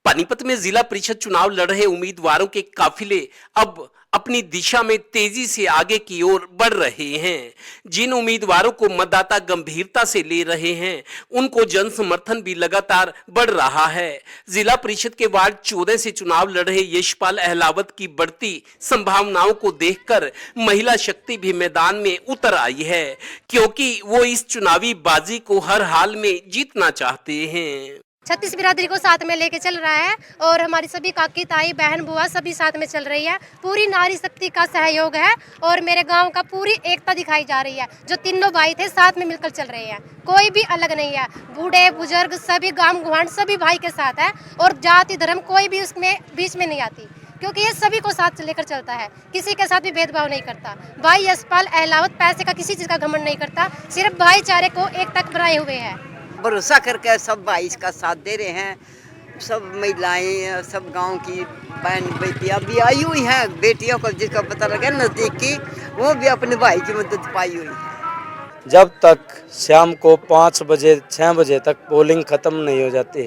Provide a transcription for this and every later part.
पानीपत में जिला परिषद चुनाव लड़ रहे उम्मीदवारों के काफिले अब अपनी दिशा में तेजी से आगे की ओर बढ़ रहे हैं। जिन उम्मीदवारों को मतदाता गंभीरता से ले रहे हैं, उनको जन समर्थन भी लगातार बढ़ रहा है। जिला परिषद के वार्ड 14 से चुनाव लड़ रहे यशपाल अहलावत की बढ़ती संभावनाओं को देखकर महिला शक्ति भी मैदान में उतर आई है, क्योंकि वो इस चुनावी बाजी को हर हाल में जीतना चाहते हैं। 36 बिरादरी को साथ में लेके चल रहा है और हमारी सभी काकी ताई बहन बुआ सभी साथ में चल रही है। पूरी नारी शक्ति का सहयोग है और मेरे गांव का पूरी एकता दिखाई जा रही है। जो तीनों भाई थे साथ में मिलकर चल रहे हैं, कोई भी अलग नहीं है। बूढ़े बुजुर्ग सभी गांव गुआंढ सभी भाई के साथ है और जाति धर्म कोई भी उसमें बीच में नहीं आती, क्योंकि ये सभी को साथ लेकर चलता है। किसी के साथ भी भेदभाव नहीं करता। भाई यशपाल अहलावत पैसे का किसी चीज का घमंड नहीं करता, सिर्फ भाईचारे को एक तक बनाए हुए है। भरोसा करके सब भाई इसका साथ दे रहे हैं। सब महिलाएं, सब गांव की बहन बेटियां भी आई हुई हैं। बेटियों को जिसका पता लगे नजदीक की, वो भी अपने भाई की मदद पाई हुई है। जब तक शाम को 5 बजे 6 बजे तक पोलिंग खत्म नहीं हो जाती,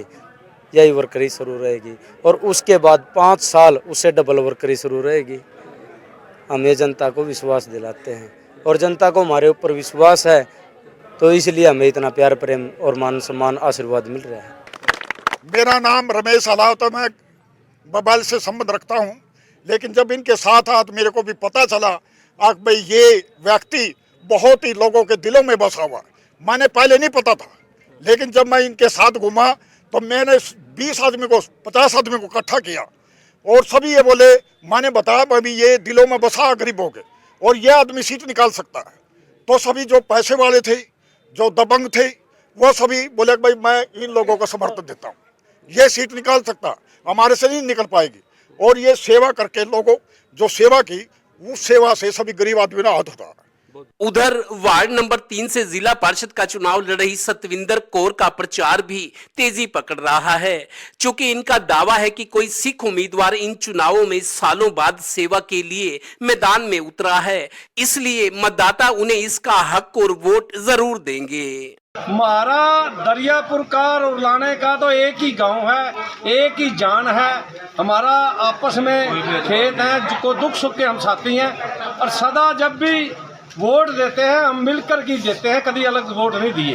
यही वर्करी शुरू रहेगी और उसके बाद 5 साल उससे डबल वर्करी शुरू रहेगी। हम ये जनता को विश्वास दिलाते हैं और जनता को हमारे ऊपर विश्वास है, तो इसलिए हमें इतना प्यार प्रेम और मान सम्मान आशीर्वाद मिल रहा है। मेरा नाम रमेश अलावत है। मैं बबाल से संबंध रखता हूं, लेकिन जब इनके साथ आज मेरे को भी पता चला भाई ये व्यक्ति बहुत ही लोगों के दिलों में बसा हुआ है। मैंने पहले नहीं पता था, लेकिन जब मैं इनके साथ घूमा तो मैंने 20 आदमी को 50 आदमी को इकट्ठा किया और सभी ये बोले, मैंने बताया भाई ये दिलों में बसा गरीबों के और ये आदमी सीट निकाल सकता है। तो सभी जो पैसे वाले थे, जो दबंग थे, वो सभी बोले भाई मैं इन लोगों को समर्थन देता हूँ, ये सीट निकाल सकता, हमारे से नहीं निकल पाएगी। और ये सेवा करके लोगों जो सेवा की, उस सेवा से सभी गरीब आदमी ना हाथ उठा। उधर वार्ड नंबर 3 से जिला पार्षद का चुनाव लड़ रही सतविंदर कौर का प्रचार भी तेजी पकड़ रहा है, क्योंकि इनका दावा है कि कोई सिख उम्मीदवार इन चुनावों में सालों बाद सेवा के लिए मैदान में उतरा है, इसलिए मतदाता उन्हें इसका हक और वोट जरूर देंगे। हमारा दरियापुर का और उरलाने का तो एक ही गांव है, एक ही जान है। हमारा आपस में खेत है, जिसको दुख सुख के हम साथी हैं और सदा जब भी वोट देते हैं हम मिलकर के देते हैं, कभी अलग वोट नहीं दिए।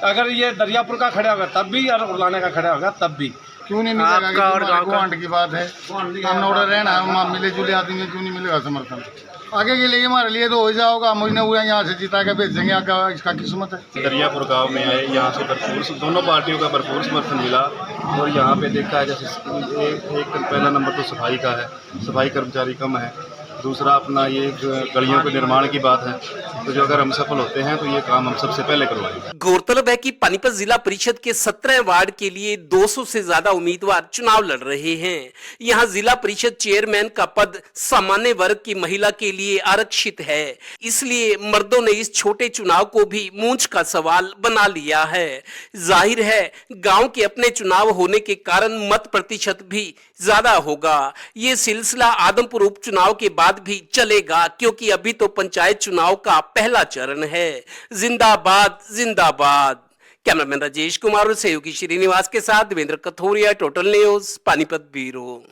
अगर ये दरियापुर का खड़ा होगा तब भी और उरलाने का खड़ा होगा तब भी। क्यों नहीं मिलेगा? और गांव की बात है, हम नोड़ा रहना है, मिले जुले आदमी क्यों नहीं मिलेगा समर्थन? आगे के लिए हमारे लिए तो हो जाओगा, मुझे हुआ यहाँ से जिता के भेजेंगे, आगे इसका किस्मत है। दरियापुर गांव में आए, यहाँ से भरपूर दोनों पार्टियों का भरपूर समर्थन मिला और यहाँ पे देखा है जैसे एक पहला नंबर तो सफाई का है, सफाई कर्मचारी कम है। दूसरा अपना ये गलियों के निर्माण की बात है, तो जो अगर हम सफल होते हैं तो ये काम हम सबसे पहले करवाएंगे। गौरतलब है कि पानीपत जिला परिषद के 17 वार्ड के लिए 200 से ज्यादा उम्मीदवार चुनाव लड़ रहे हैं। यहाँ जिला परिषद चेयरमैन का पद सामान्य वर्ग की महिला के लिए आरक्षित है, इसलिए मर्दों ने इस छोटे चुनाव को भी मूंछ का सवाल बना लिया है। जाहिर है गांव के अपने चुनाव होने के कारण मत प्रतिशत भी ज्यादा होगा। ये सिलसिला आदमपुर उपचुनाव के बाद भी चलेगा, क्योंकि अभी तो पंचायत चुनाव का पहला चरण है। जिंदाबाद जिंदाबाद। कैमरामैन राजेश कुमार और सहयोगी श्रीनिवास के साथ Devendra Kathoria, total news, Panipat bureau.